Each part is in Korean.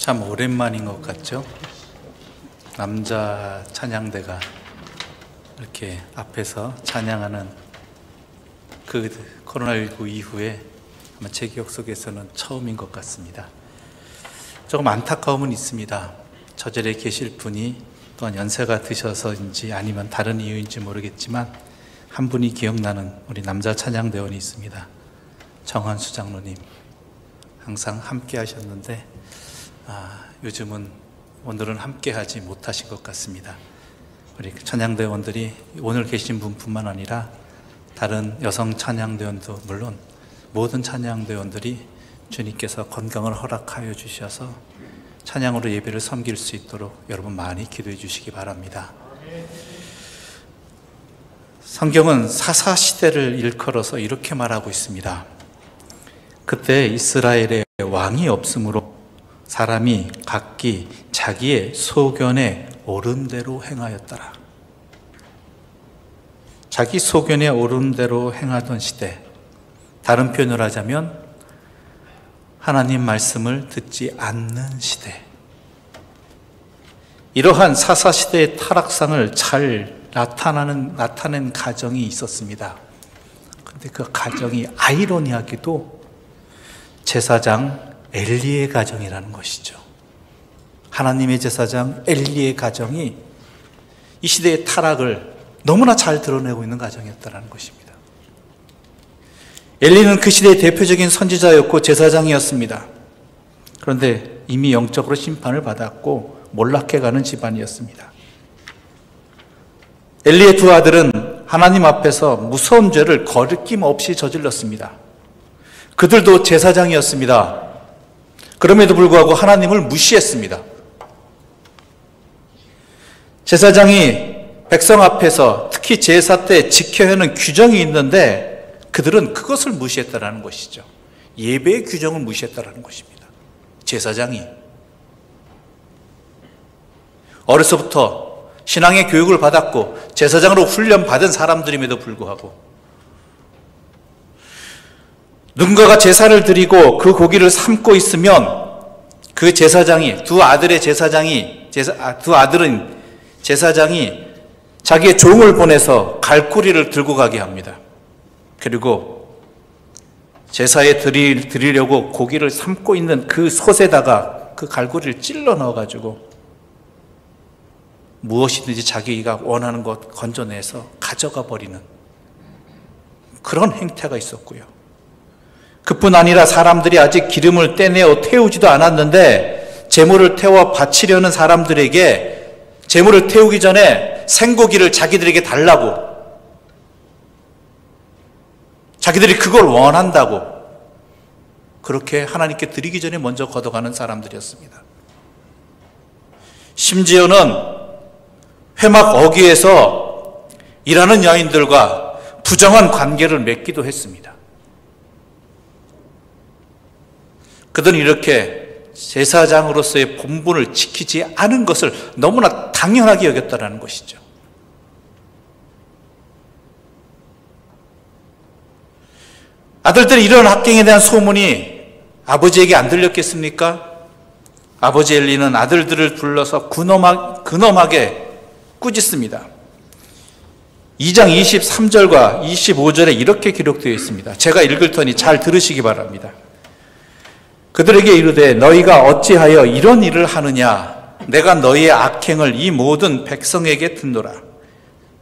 참 오랜만인 것 같죠? 남자 찬양대가 이렇게 앞에서 찬양하는 그 코로나19 이후에 아마 제 기억 속에서는 처음인 것 같습니다. 조금 안타까움은 있습니다. 저 자리에 계실 분이 또한 연세가 드셔서인지 아니면 다른 이유인지 모르겠지만 한 분이 기억나는 우리 남자 찬양대원이 있습니다. 정한수 장로님, 항상 함께 하셨는데 요즘은 오늘은 함께 하지 못하신 것 같습니다. 우리 찬양대원들이 오늘 계신 분뿐만 아니라 다른 여성 찬양대원도 물론 모든 찬양대원들이 주님께서 건강을 허락하여 주셔서 찬양으로 예배를 섬길 수 있도록 여러분 많이 기도해 주시기 바랍니다. 성경은 사사시대를 일컬어서 이렇게 말하고 있습니다. 그때 이스라엘에 왕이 없으므로 사람이 각기 자기의 소견에 옳은 대로 행하였더라. 자기 소견에 옳은 대로 행하던 시대, 다른 표현을 하자면 하나님 말씀을 듣지 않는 시대. 이러한 사사시대의 타락상을 잘 나타낸 가정이 있었습니다. 그런데 그 가정이 아이러니하게도 제사장 엘리의 가정이라는 것이죠. 하나님의 제사장 엘리의 가정이 이 시대의 타락을 너무나 잘 드러내고 있는 가정이었다는 것입니다. 엘리는 그 시대의 대표적인 선지자였고 제사장이었습니다. 그런데 이미 영적으로 심판을 받았고 몰락해가는 집안이었습니다. 엘리의 두 아들은 하나님 앞에서 무서운 죄를 거리낌 없이 저질렀습니다. 그들도 제사장이었습니다. 그럼에도 불구하고 하나님을 무시했습니다. 제사장이 백성 앞에서 특히 제사 때 지켜야 하는 규정이 있는데 그들은 그것을 무시했다라는 것이죠. 예배의 규정을 무시했다라는 것입니다. 제사장이 어려서부터 신앙의 교육을 받았고 제사장으로 훈련받은 사람들임에도 불구하고 누군가가 제사를 드리고 그 고기를 삶고 있으면 그 제사장이 두 아들은 제사장이 자기의 종을 보내서 갈고리를 들고 가게 합니다. 그리고 제사에 드리려고 고기를 삶고 있는 그 솥에다가 그 갈고리를 찔러 넣어가지고 무엇이든지 자기가 원하는 것 건져내서 가져가 버리는 그런 행태가 있었고요. 그뿐 아니라 사람들이 아직 기름을 떼내어 태우지도 않았는데 제물을 태워 바치려는 사람들에게 제물을 태우기 전에 생고기를 자기들에게 달라고, 자기들이 그걸 원한다고 그렇게 하나님께 드리기 전에 먼저 걷어가는 사람들이었습니다. 심지어는 회막 어귀에서 일하는 여인들과 부정한 관계를 맺기도 했습니다. 그들은 이렇게 제사장으로서의 본분을 지키지 않은 것을 너무나 당연하게 여겼다는 것이죠. 아들들이 이런 악행에 대한 소문이 아버지에게 안 들렸겠습니까? 아버지 엘리는 아들들을 불러서 근엄하게 꾸짖습니다. 2장 23절과 25절에 이렇게 기록되어 있습니다. 제가 읽을 테니 잘 들으시기 바랍니다. 그들에게 이르되 너희가 어찌하여 이런 일을 하느냐? 내가 너희의 악행을 이 모든 백성에게 듣노라.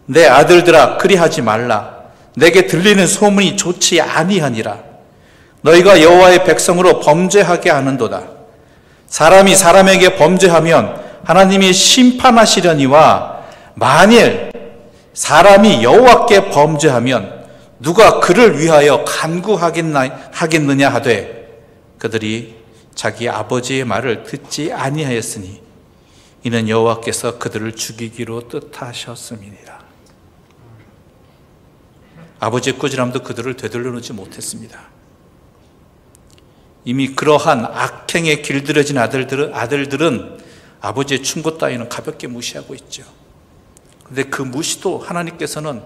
내 아들들아 그리하지 말라. 내게 들리는 소문이 좋지 아니하니라. 너희가 여호와의 백성으로 범죄하게 하는도다. 사람이 사람에게 범죄하면 하나님이 심판하시려니와 만일 사람이 여호와께 범죄하면 누가 그를 위하여 간구하겠느냐 하되 그들이 자기 아버지의 말을 듣지 아니하였으니 이는 여호와께서 그들을 죽이기로 뜻하셨음이니라. 아버지의 꾸지람도 그들을 되돌려 놓지 못했습니다. 이미 그러한 악행에 길들여진 아들들은 아버지의 충고 따위는 가볍게 무시하고 있죠. 그런데 그 무시도 하나님께서는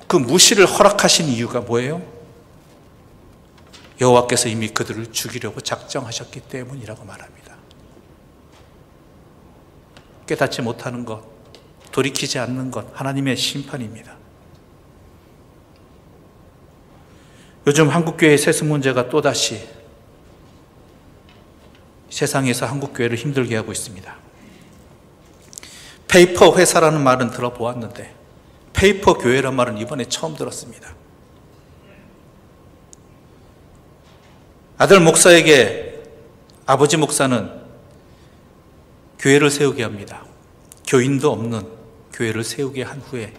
그 무시를 허락하신 이유가 뭐예요? 여호와께서 이미 그들을 죽이려고 작정하셨기 때문이라고 말합니다. 깨닫지 못하는 것, 돌이키지 않는 것, 하나님의 심판입니다. 요즘 한국교회의 세습 문제가 또다시 세상에서 한국교회를 힘들게 하고 있습니다. 페이퍼 회사라는 말은 들어보았는데 페이퍼 교회란 말은 이번에 처음 들었습니다. 아들 목사에게 아버지 목사는 교회를 세우게 합니다. 교인도 없는 교회를 세우게 한 후에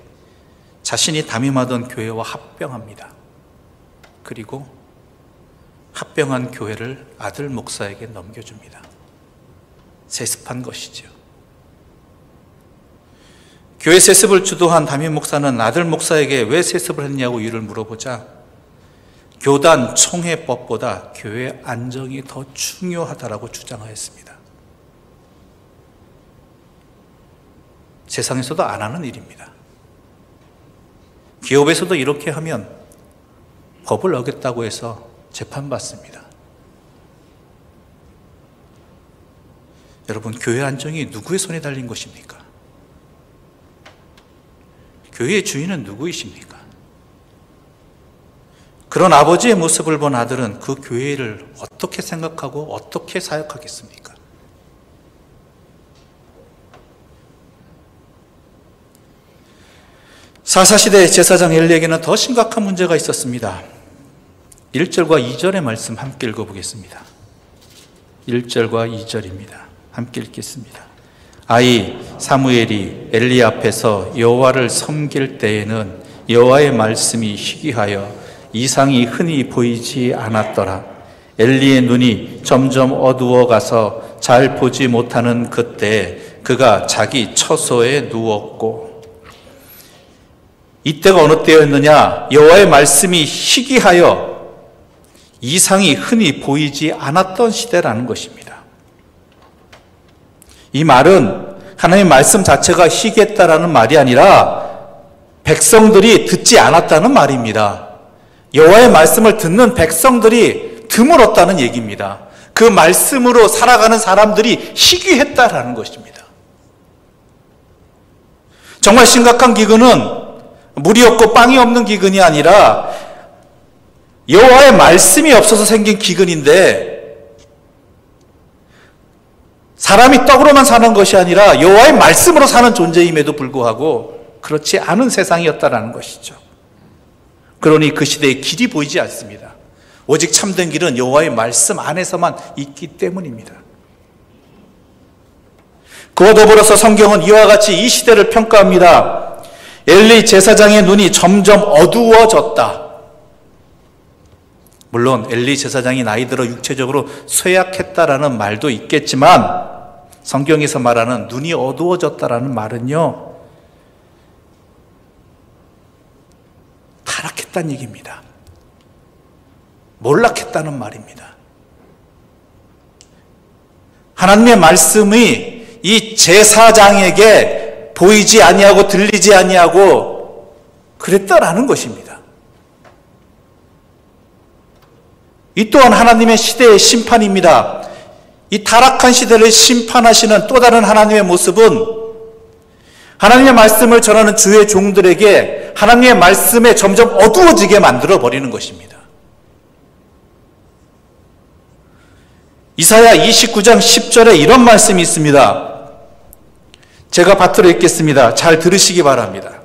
자신이 담임하던 교회와 합병합니다. 그리고 합병한 교회를 아들 목사에게 넘겨줍니다. 세습한 것이죠. 교회 세습을 주도한 담임 목사는 아들 목사에게 왜 세습을 했냐고 이유를 물어보자 교단 총회법보다 교회 안정이 더 중요하다라고 주장하였습니다. 세상에서도 안 하는 일입니다. 기업에서도 이렇게 하면 법을 어겼다고 해서 재판받습니다. 여러분, 교회 안정이 누구의 손에 달린 것입니까? 교회의 주인은 누구이십니까? 그런 아버지의 모습을 본 아들은 그 교회를 어떻게 생각하고 어떻게 사역하겠습니까? 사사시대 제사장 엘리에게는 더 심각한 문제가 있었습니다. 1절과 2절의 말씀 함께 읽어보겠습니다. 1절과 2절입니다. 함께 읽겠습니다. 아이 사무엘이 엘리 앞에서 여호와를 섬길 때에는 여호와의 말씀이 희귀하여 이상이 흔히 보이지 않았더라. 엘리의 눈이 점점 어두워가서 잘 보지 못하는 그때 그가 자기 처소에 누웠고, 이때가 어느 때였느냐? 여호와의 말씀이 희귀하여 이상이 흔히 보이지 않았던 시대라는 것입니다. 이 말은 하나님의 말씀 자체가 희귀했다라는 말이 아니라 백성들이 듣지 않았다는 말입니다. 여호와의 말씀을 듣는 백성들이 드물었다는 얘기입니다. 그 말씀으로 살아가는 사람들이 희귀했다라는 것입니다. 정말 심각한 기근은 물이 없고 빵이 없는 기근이 아니라 여호와의 말씀이 없어서 생긴 기근인데, 사람이 떡으로만 사는 것이 아니라 여호와의 말씀으로 사는 존재임에도 불구하고 그렇지 않은 세상이었다라는 것이죠. 그러니 그 시대에 길이 보이지 않습니다. 오직 참된 길은 여호와의 말씀 안에서만 있기 때문입니다. 그와 더불어서 성경은 이와 같이 이 시대를 평가합니다. 엘리 제사장의 눈이 점점 어두워졌다. 물론 엘리 제사장이 나이 들어 육체적으로 쇠약했다라는 말도 있겠지만, 성경에서 말하는 눈이 어두워졌다라는 말은요, 타락했다는 얘기입니다. 몰락했다는 말입니다. 하나님의 말씀이 이 제사장에게 보이지 아니하고 들리지 아니하고 그랬다라는 것입니다. 이 또한 하나님의 시대의 심판입니다. 이 타락한 시대를 심판하시는 또 다른 하나님의 모습은 하나님의 말씀을 전하는 주의 종들에게 하나님의 말씀에 점점 어두워지게 만들어 버리는 것입니다. 이사야 29장 10절에 이런 말씀이 있습니다. 제가 받들어 읽겠습니다. 잘 들으시기 바랍니다.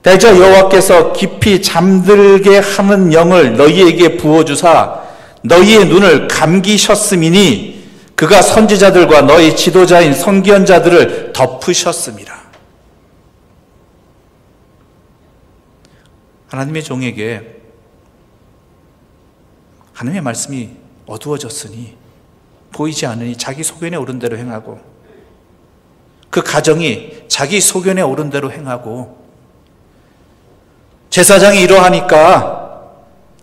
대저 여호와께서 깊이 잠들게 하는 영을 너희에게 부어주사 너희의 눈을 감기셨음이니 그가 선지자들과 너희 지도자인 선견자들을 덮으셨습니다. 하나님의 종에게 하나님의 말씀이 어두워졌으니 보이지 않으니 자기 소견에 오른 대로 행하고, 그 가정이 자기 소견에 오른 대로 행하고, 제사장이 이러하니까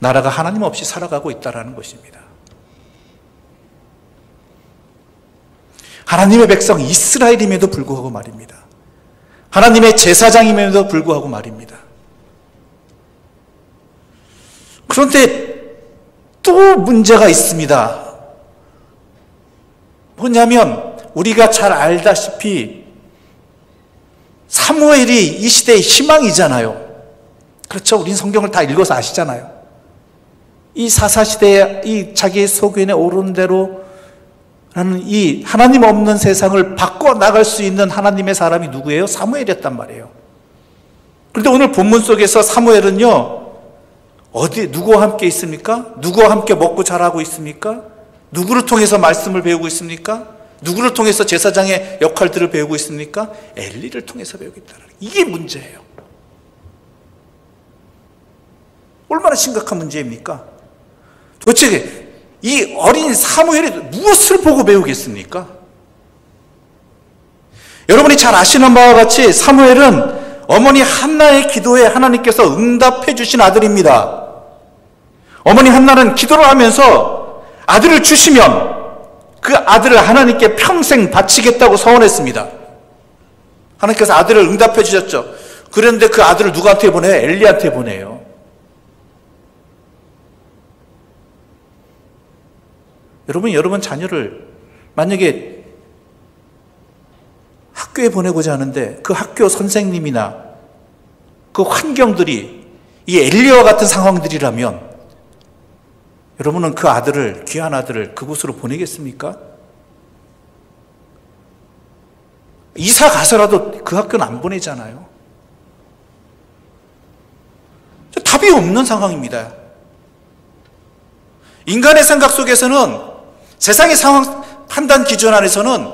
나라가 하나님 없이 살아가고 있다는 것입니다. 하나님의 백성 이스라엘임에도 불구하고 말입니다. 하나님의 제사장임에도 불구하고 말입니다. 그런데 또 문제가 있습니다. 뭐냐면 우리가 잘 알다시피 사무엘이 이 시대의 희망이잖아요. 그렇죠? 우린 성경을 다 읽어서 아시잖아요. 이 사사시대에 이 자기의 소견에 오른 대로 라는 이 하나님 없는 세상을 바꿔 나갈 수 있는 하나님의 사람이 누구예요? 사무엘이었단 말이에요. 그런데 오늘 본문 속에서 사무엘은요, 누구와 함께 있습니까? 누구와 함께 먹고 자라고 있습니까? 누구를 통해서 말씀을 배우고 있습니까? 누구를 통해서 제사장의 역할들을 배우고 있습니까? 엘리를 통해서 배우고 있다는 이게 문제예요. 얼마나 심각한 문제입니까? 도대체 이 어린 사무엘이 무엇을 보고 배우겠습니까? 여러분이 잘 아시는 바와 같이 사무엘은 어머니 한나의 기도에 하나님께서 응답해 주신 아들입니다. 어머니 한나는 기도를 하면서 아들을 주시면 그 아들을 하나님께 평생 바치겠다고 서원했습니다. 하나님께서 아들을 응답해 주셨죠. 그런데 그 아들을 누구한테 보내요? 엘리한테 보내요. 여러분 자녀를 만약에 학교에 보내고자 하는데 그 학교 선생님이나 그 환경들이 이 엘리와 같은 상황들이라면 여러분은 그 아들을, 귀한 아들을 그곳으로 보내겠습니까? 이사 가서라도 그 학교는 안 보내잖아요. 답이 없는 상황입니다. 인간의 생각 속에서는, 세상의 상황 판단 기준 안에서는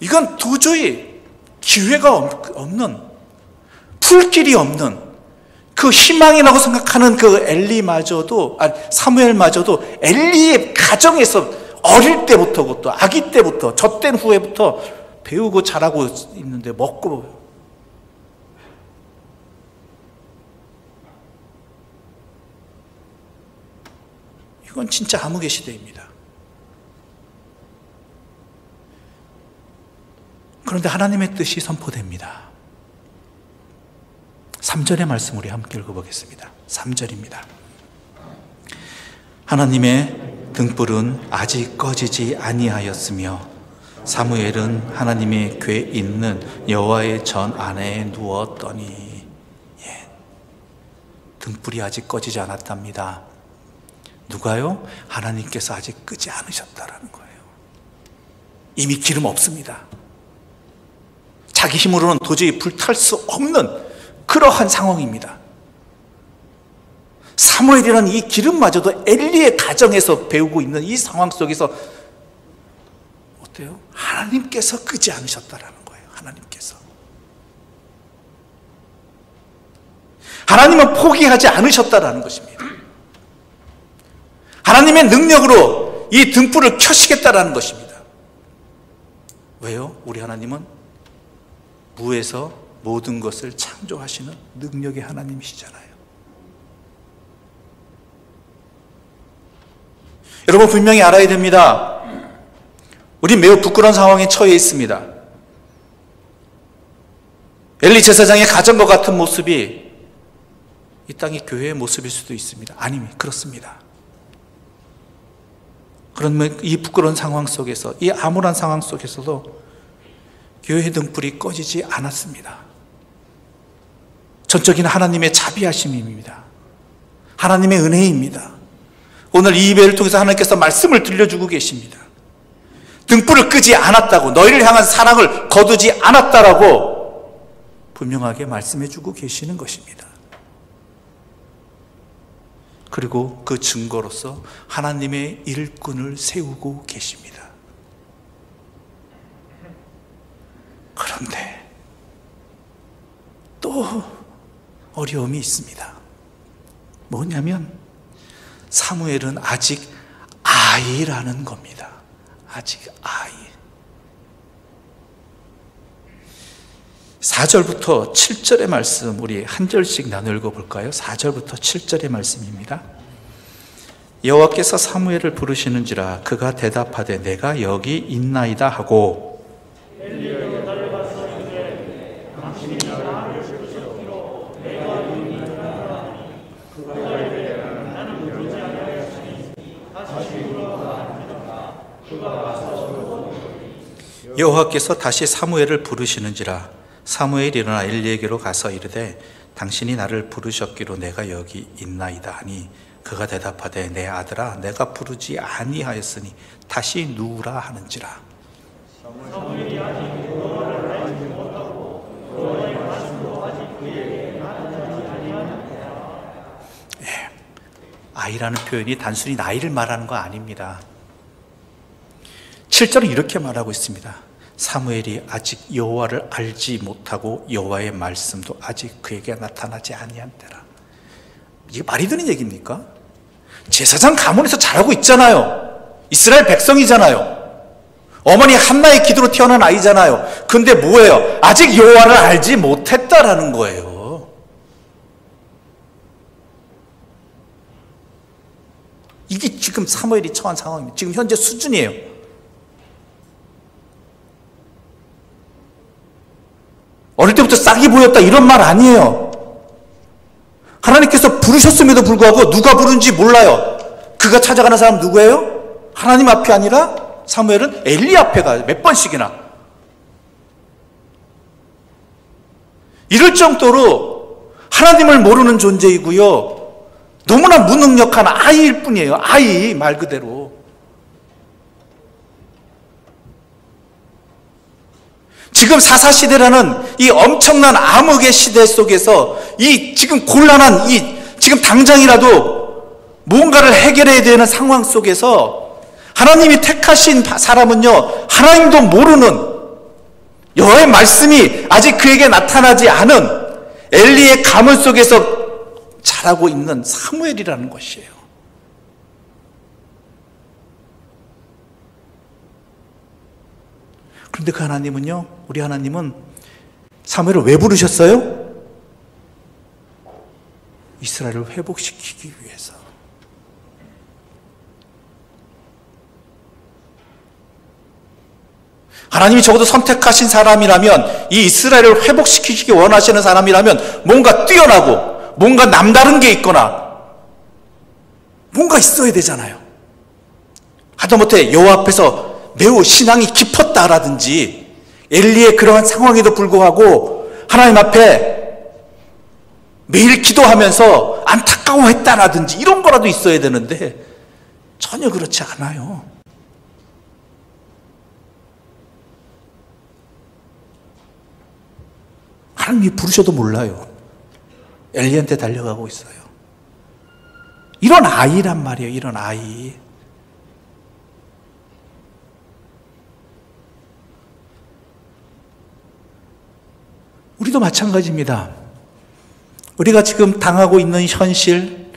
이건 도저히 기회가 없는, 풀길이 없는, 그 희망이라고 생각하는 그 엘리마저도, 사무엘마저도 엘리의 가정에서 어릴 때부터, 그것도 아기 때부터, 젖된 후에부터 배우고 자라고 있는데 먹고. 이건 진짜 암흑의 시대입니다. 그런데 하나님의 뜻이 선포됩니다. 3절의 말씀 우리 함께 읽어보겠습니다. 3절입니다. 하나님의 등불은 아직 꺼지지 아니하였으며 사무엘은 하나님의 궤 있는 여호와의 전 안에 누웠더니. 등불이 아직 꺼지지 않았답니다. 누가요? 하나님께서 아직 끄지 않으셨다라는 거예요. 이미 기름 없습니다. 자기 힘으로는 도저히 불탈 수 없는 그러한 상황입니다. 사무엘이라는 이 기름마저도 엘리의 가정에서 배우고 있는 이 상황 속에서 어때요? 하나님께서 끄지 않으셨다라는 거예요. 하나님은 포기하지 않으셨다라는 것입니다. 하나님의 능력으로 이 등불을 켜시겠다라는 것입니다. 왜요? 우리 하나님은 무에서 모든 것을 창조하시는 능력의 하나님이시잖아요. 여러분 분명히 알아야 됩니다. 우리 매우 부끄러운 상황에 처해 있습니다. 엘리 제사장의 가정과 같은 모습이 이 땅의 교회의 모습일 수도 있습니다. 아닙니다. 그렇습니다. 그러면 이 부끄러운 상황 속에서, 이 암울한 상황 속에서도 교회의 등불이 꺼지지 않았습니다. 전적인 하나님의 자비하심입니다. 하나님의 은혜입니다. 오늘 이 예배를 통해서 하나님께서 말씀을 들려주고 계십니다. 등불을 끄지 않았다고, 너희를 향한 사랑을 거두지 않았다라고 분명하게 말씀해주고 계시는 것입니다. 그리고 그 증거로서 하나님의 일꾼을 세우고 계십니다. 그런데 또 어려움이 있습니다. 뭐냐면 사무엘은 아직 아이라는 겁니다. 아직 아이. 4절부터 7절의 말씀 우리 한 절씩 나눠 읽어볼까요? 4절부터 7절의 말씀입니다. 여호와께서 사무엘을 부르시는지라 그가 대답하되 내가 여기 있나이다 하고 여호와께서 다시 사무엘을 부르시는지라. 사무엘이 일어나 엘리에게로 가서 이르되 당신이 나를 부르셨기로 내가 여기 있나이다 하니 그가 대답하되 내 아들아 내가 부르지 아니하였으니 다시 누우라 하는지라. 아이라는 표현이 단순히 나이를 말하는 거 아닙니다. 7절은 이렇게 말하고 있습니다. 사무엘이 아직 여호와를 알지 못하고 여호와의 말씀도 아직 그에게 나타나지 아니한대라. 이게 말이 되는 얘기입니까? 제사장 가문에서 자라고 있잖아요. 이스라엘 백성이잖아요. 어머니 한나의 기도로 태어난 아이잖아요. 근데 뭐예요? 아직 여호와를 알지 못했다라는 거예요. 이게 지금 사무엘이 처한 상황입니다. 지금 현재 수준이에요. 어릴 때부터 싹이 보였다 이런 말 아니에요. 하나님께서 부르셨음에도 불구하고 누가 부른지 몰라요. 그가 찾아가는 사람 누구예요? 하나님 앞이 아니라 사무엘은 엘리 앞에 가요. 몇 번씩이나. 이럴 정도로 하나님을 모르는 존재이고요. 너무나 무능력한 아이일 뿐이에요. 아이 말 그대로. 지금 사사시대라는 이 엄청난 암흑의 시대 속에서 이 지금 곤란한 지금 당장이라도 뭔가를 해결해야 되는 상황 속에서 하나님이 택하신 사람은요, 하나님도 모르는, 여호와의 말씀이 아직 그에게 나타나지 않은 엘리의 가문 속에서 자라고 있는 사무엘이라는 것이에요. 그런데 그 하나님은요, 우리 하나님은 사무엘을 왜 부르셨어요? 이스라엘을 회복시키기 위해서. 하나님이 적어도 선택하신 사람이라면, 이 이스라엘을 회복시키기 원하시는 사람이라면 뭔가 뛰어나고 뭔가 남다른 게 있거나 뭔가 있어야 되잖아요. 하다못해 여호와 앞에서 매우 신앙이 깊었다라든지 엘리의 그러한 상황에도 불구하고 하나님 앞에 매일 기도하면서 안타까워했다라든지 이런 거라도 있어야 되는데 전혀 그렇지 않아요. 하나님이 부르셔도 몰라요. 엘리한테 달려가고 있어요. 이런 아이란 말이에요. 이런 아이. 우리도 마찬가지입니다. 우리가 지금 당하고 있는 현실,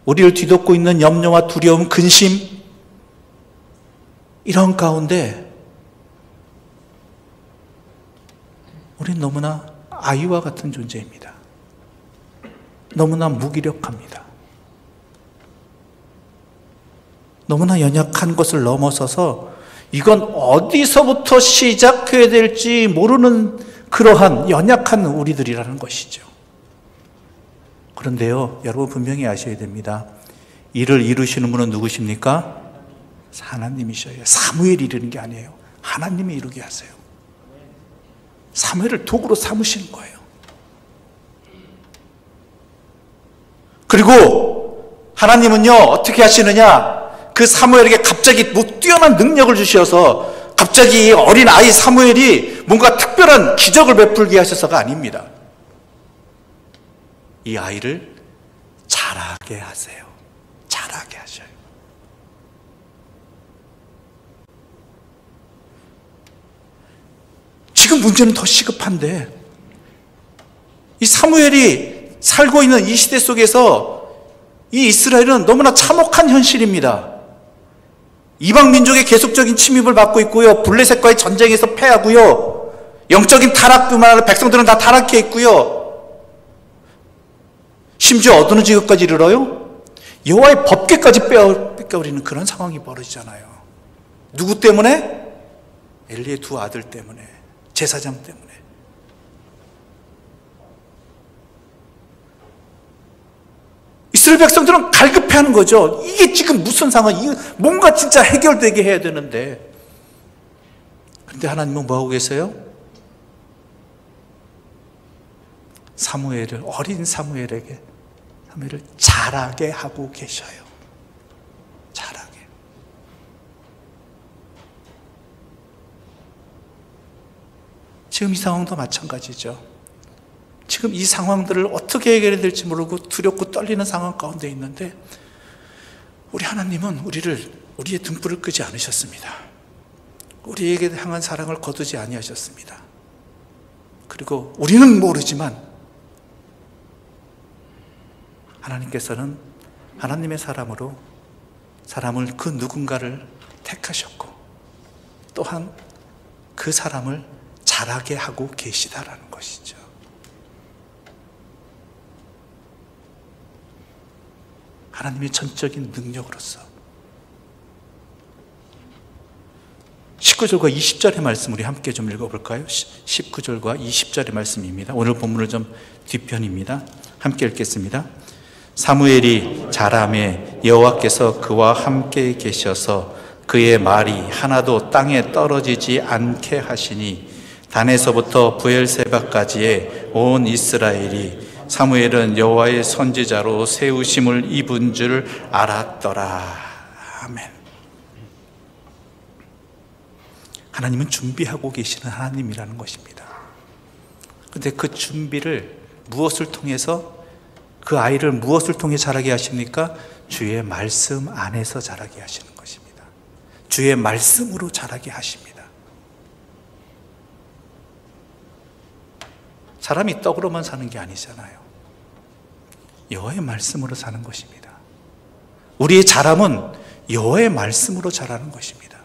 우리를 뒤덮고 있는 염려와 두려움, 근심, 이런 가운데 우리는 너무나 아이와 같은 존재입니다. 너무나 무기력합니다. 너무나 연약한 것을 넘어서서 이건 어디서부터 시작해야 될지 모르는 그러한 연약한 우리들이라는 것이죠. 그런데요, 여러분 분명히 아셔야 됩니다. 이를 이루시는 분은 누구십니까? 하나님이셔요. 사무엘이 이루는 게 아니에요. 하나님이 이루게 하세요. 사무엘을 도구로 삼으시는 거예요. 그리고 하나님은요, 어떻게 하시느냐? 그 사무엘에게 갑자기 뛰어난 능력을 주셔서 갑자기 어린 아이 사무엘이 뭔가 특별한 기적을 베풀게 하셔서가 아닙니다. 이 아이를 자라게 하세요. 자라게 하셔요. 지금 문제는 더 시급한데, 이 사무엘이 살고 있는 이 시대 속에서 이 이스라엘은 너무나 참혹한 현실입니다. 이방 민족의 계속적인 침입을 받고 있고요. 블레셋과의 전쟁에서 패하고요. 영적인 타락뿐만 아니라 백성들은 다 타락해 있고요. 심지어 어느 지역까지 이르러요? 여호와의 법궤까지 뺏겨버리는 그런 상황이 벌어지잖아요. 누구 때문에? 엘리의 두 아들 때문에, 제사장 때문에. 이스라엘 백성들은 갈급해하는 거죠. 이게 지금 무슨 상황? 뭔가 진짜 해결되게 해야 되는데. 그런데 하나님은 뭐하고 계세요? 사무엘을, 어린 사무엘을 자라게 하고 계셔요. 자라게. 지금 이 상황도 마찬가지죠. 지금 이 상황들을 어떻게 해결해야 될지 모르고 두렵고 떨리는 상황 가운데 있는데, 우리 하나님은 우리의 등불을 끄지 않으셨습니다. 우리에게 향한 사랑을 거두지 아니하셨습니다. 그리고 우리는 모르지만 하나님께서는 하나님의 사람으로 사람을, 그 누군가를 택하셨고 또한 그 사람을 자라게 하고 계시다라는 것이죠. 하나님의 전적인 능력으로서 19절과 20절의 말씀 우리 함께 좀 읽어볼까요? 19절과 20절의 말씀입니다. 오늘 본문은 좀 뒷편입니다. 함께 읽겠습니다. 사무엘이 자라매 여호와께서 그와 함께 계셔서 그의 말이 하나도 땅에 떨어지지 않게 하시니 단에서부터 브엘세바까지의 온 이스라엘이 사무엘은 여호와의 선지자로 세우심을 입은 줄 알았더라. 아멘. 하나님은 준비하고 계시는 하나님이라는 것입니다. 그런데 그 준비를 무엇을 통해서, 그 아이를 무엇을 통해 자라게 하십니까? 주의 말씀 안에서 자라게 하시는 것입니다. 주의 말씀으로 자라게 하십니다. 사람이 떡으로만 사는 게 아니잖아요. 여호와의 말씀으로 사는 것입니다. 우리의 자람은 여호와의 말씀으로 자라는 것입니다.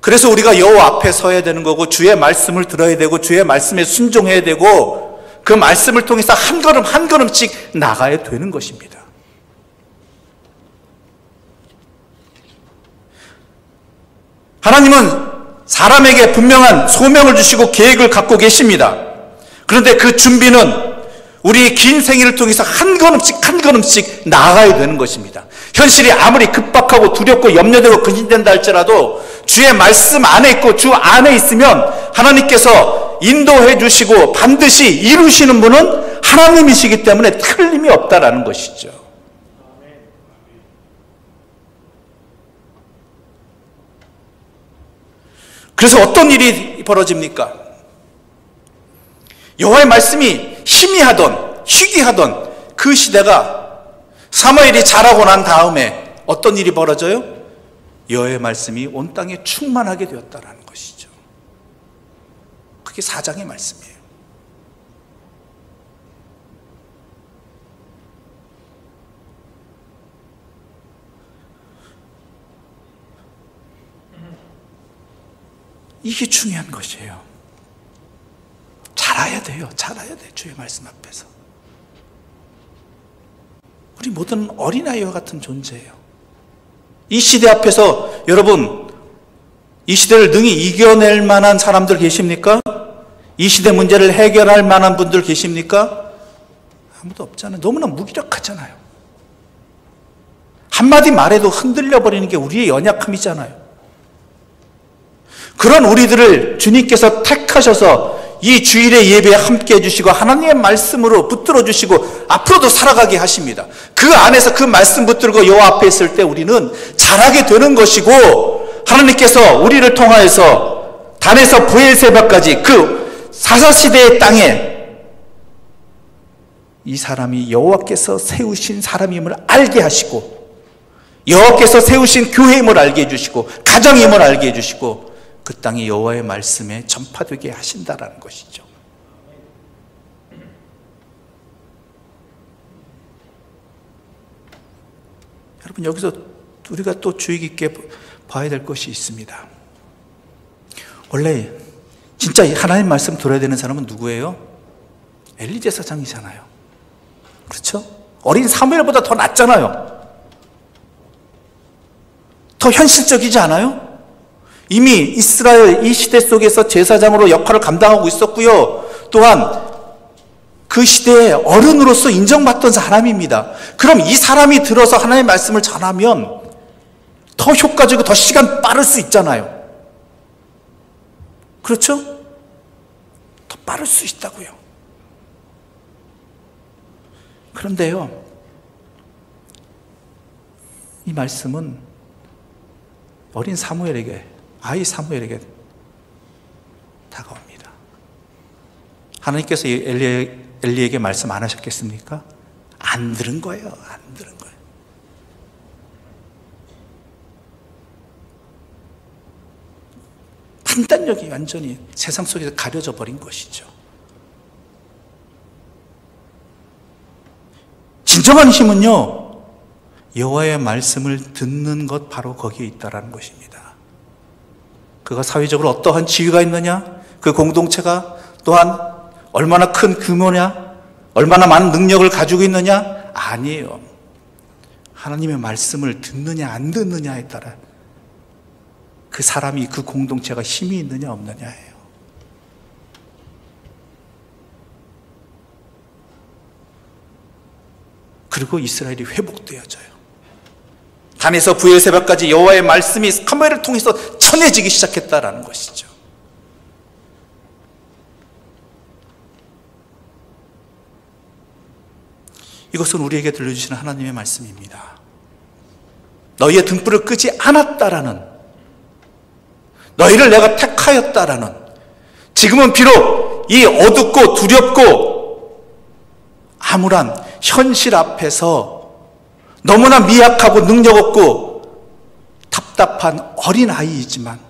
그래서 우리가 여호와 앞에 서야 되는 거고, 주의 말씀을 들어야 되고, 주의 말씀에 순종해야 되고, 그 말씀을 통해서 한 걸음 한 걸음씩 나가야 되는 것입니다. 하나님은 사람에게 분명한 소명을 주시고 계획을 갖고 계십니다. 그런데 그 준비는 우리의 긴 생애를 통해서 한 걸음씩 한 걸음씩 나아가야 되는 것입니다. 현실이 아무리 급박하고 두렵고 염려되고 근심된다 할지라도 주의 말씀 안에 있고 주 안에 있으면 하나님께서 인도해 주시고 반드시 이루시는 분은 하나님이시기 때문에 틀림이 없다라는 것이죠. 그래서 어떤 일이 벌어집니까? 여호와의 말씀이 희미하던 희귀하던 그 시대가 사무엘이 자라고 난 다음에 어떤 일이 벌어져요? 여호와의 말씀이 온 땅에 충만하게 되었다라는 것이죠. 그게 4장의 말씀이에요. 이게 중요한 것이에요. 자라야 돼요. 자라야 돼. 주의 말씀 앞에서. 우리 모두는 어린아이와 같은 존재예요. 이 시대 앞에서 여러분, 이 시대를 능히 이겨낼 만한 사람들 계십니까? 이 시대 문제를 해결할 만한 분들 계십니까? 아무도 없잖아요. 너무나 무기력하잖아요. 한마디 말해도 흔들려 버리는 게 우리의 연약함이잖아요. 그런 우리들을 주님께서 택하셔서 이 주일의 예배에 함께 해주시고 하나님의 말씀으로 붙들어 주시고 앞으로도 살아가게 하십니다. 그 안에서 그 말씀 붙들고 여호와 앞에 있을 때 우리는 자라게 되는 것이고, 하나님께서 우리를 통하여서 단에서 브엘세바까지 그 사사시대의 땅에 이 사람이 여호와께서 세우신 사람임을 알게 하시고, 여호와께서 세우신 교회임을 알게 해주시고, 가정임을 알게 해주시고, 그 땅이 여호와의 말씀에 전파되게 하신다라는 것이죠. 여러분, 여기서 우리가 또 주의 깊게 봐야 될 것이 있습니다. 원래 진짜 하나님 말씀 들어야 되는 사람은 누구예요? 엘리 제사장이잖아요. 그렇죠? 어린 사무엘보다 더 낫잖아요. 더 현실적이지 않아요? 이미 이스라엘 이 시대 속에서 제사장으로 역할을 감당하고 있었고요. 또한 그 시대의 어른으로서 인정받던 사람입니다. 그럼 이 사람이 들어서 하나님의 말씀을 전하면 더 효과적이고 더 시간 빠를 수 있잖아요. 그렇죠? 더 빠를 수 있다고요. 그런데요, 이 말씀은 어린 사무엘에게, 아이 사무엘에게 다가옵니다. 하나님께서 엘리에게 말씀 안 하셨겠습니까? 안 들은 거예요. 안 들은 거예요. 판단력이 완전히 세상 속에서 가려져 버린 것이죠. 진정한 힘은요, 여호와의 말씀을 듣는 것, 바로 거기에 있다라는 것입니다. 그가 사회적으로 어떠한 지위가 있느냐, 그 공동체가 또한 얼마나 큰 규모냐, 얼마나 많은 능력을 가지고 있느냐, 아니에요. 하나님의 말씀을 듣느냐 안 듣느냐에 따라 그 사람이, 그 공동체가 힘이 있느냐 없느냐예요. 그리고 이스라엘이 회복되어져요. 단에서 브엘세바까지 여호와의 말씀이 사무엘을 통해서 전해지기 시작했다라는 것이죠. 이것은 우리에게 들려주시는 하나님의 말씀입니다. 너희의 등불을 끄지 않았다라는, 너희를 내가 택하였다라는, 지금은 비록 이 어둡고 두렵고 암울한 현실 앞에서 너무나 미약하고 능력 없고 답답한 어린아이이지만,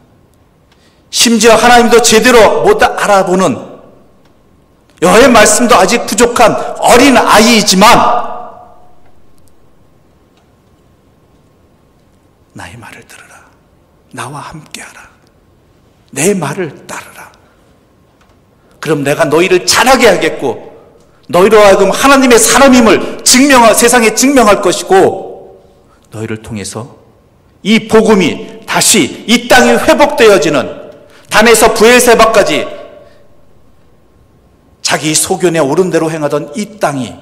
심지어 하나님도 제대로 못 알아보는, 여호와의 말씀도 아직 부족한 어린아이이지만 나의 말을 들으라. 나와 함께하라. 내 말을 따르라. 그럼 내가 너희를 잘하게 하겠고, 너희로 하여금 하나님의 사람임을 세상에 증명할 것이고, 너희를 통해서 이 복음이 다시 이 땅이 회복되어지는, 단에서 브엘세바까지 자기 소견에 옳은 대로 행하던 이 땅이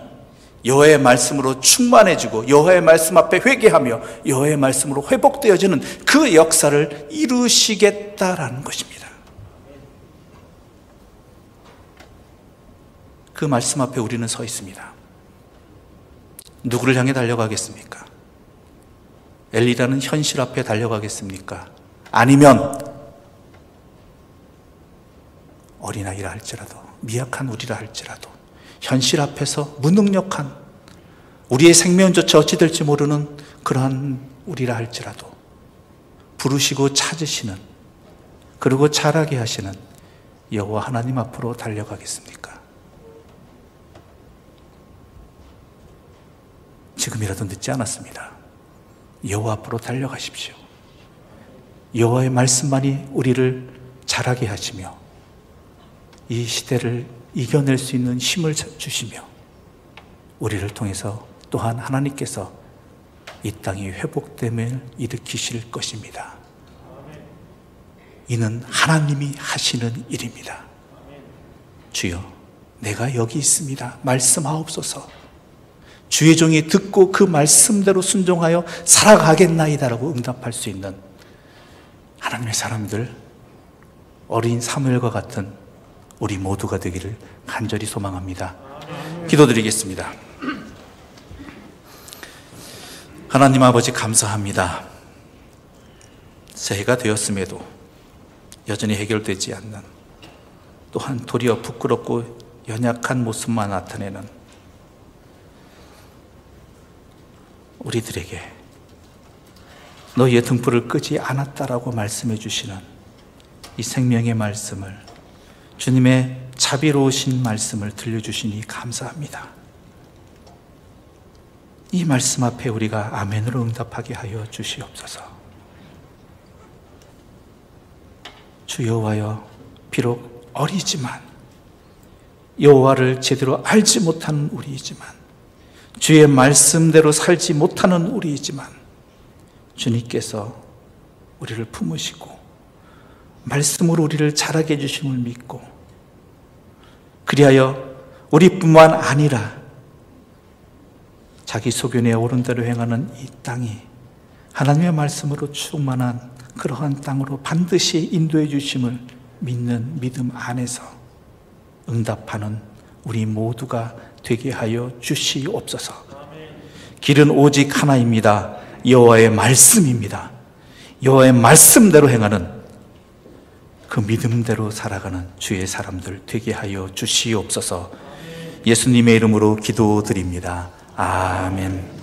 여호와의 말씀으로 충만해지고, 여호와의 말씀 앞에 회개하며 여호와의 말씀으로 회복되어지는 그 역사를 이루시겠다라는 것입니다. 그 말씀 앞에 우리는 서 있습니다. 누구를 향해 달려가겠습니까? 엘리라는 현실 앞에 달려가겠습니까? 아니면 어린아이라 할지라도, 미약한 우리라 할지라도, 현실 앞에서 무능력한, 우리의 생명조차 어찌 될지 모르는 그러한 우리라 할지라도 부르시고 찾으시는, 그리고 자라게 하시는 여호와 하나님 앞으로 달려가겠습니까? 지금이라도 늦지 않았습니다. 여호와 앞으로 달려가십시오. 여호와의 말씀만이 우리를 자라게 하시며 이 시대를 이겨낼 수 있는 힘을 주시며, 우리를 통해서 또한 하나님께서 이 땅의 회복됨을 일으키실 것입니다. 이는 하나님이 하시는 일입니다. 주여, 내가 여기 있습니다. 말씀하옵소서. 주의 종이 듣고 그 말씀대로 순종하여 살아가겠나이다라고 응답할 수 있는 하나님의 사람들, 어린 사무엘과 같은 우리 모두가 되기를 간절히 소망합니다. 기도드리겠습니다. 하나님 아버지, 감사합니다. 새해가 되었음에도 여전히 해결되지 않는, 또한 도리어 부끄럽고 연약한 모습만 나타내는 우리들에게 너희의 등불을 끄지 않았다라고 말씀해 주시는 이 생명의 말씀을, 주님의 자비로우신 말씀을 들려주시니 감사합니다. 이 말씀 앞에 우리가 아멘으로 응답하게 하여 주시옵소서. 주 여호와여, 비록 어리지만, 여호와를 제대로 알지 못하는 우리이지만, 주의 말씀대로 살지 못하는 우리이지만, 주님께서 우리를 품으시고 말씀으로 우리를 자라게 해주심을 믿고, 그리하여 우리뿐만 아니라 자기 소견에 옳은 대로 행하는 이 땅이 하나님의 말씀으로 충만한 그러한 땅으로 반드시 인도해 주심을 믿는 믿음 안에서 응답하는 우리 모두가 되게 하여 주시옵소서. 길은 오직 하나입니다. 여호와의 말씀입니다. 여호와의 말씀대로 행하는 그 믿음대로 살아가는 주의 사람들 되게 하여 주시옵소서. 예수님의 이름으로 기도드립니다. 아멘.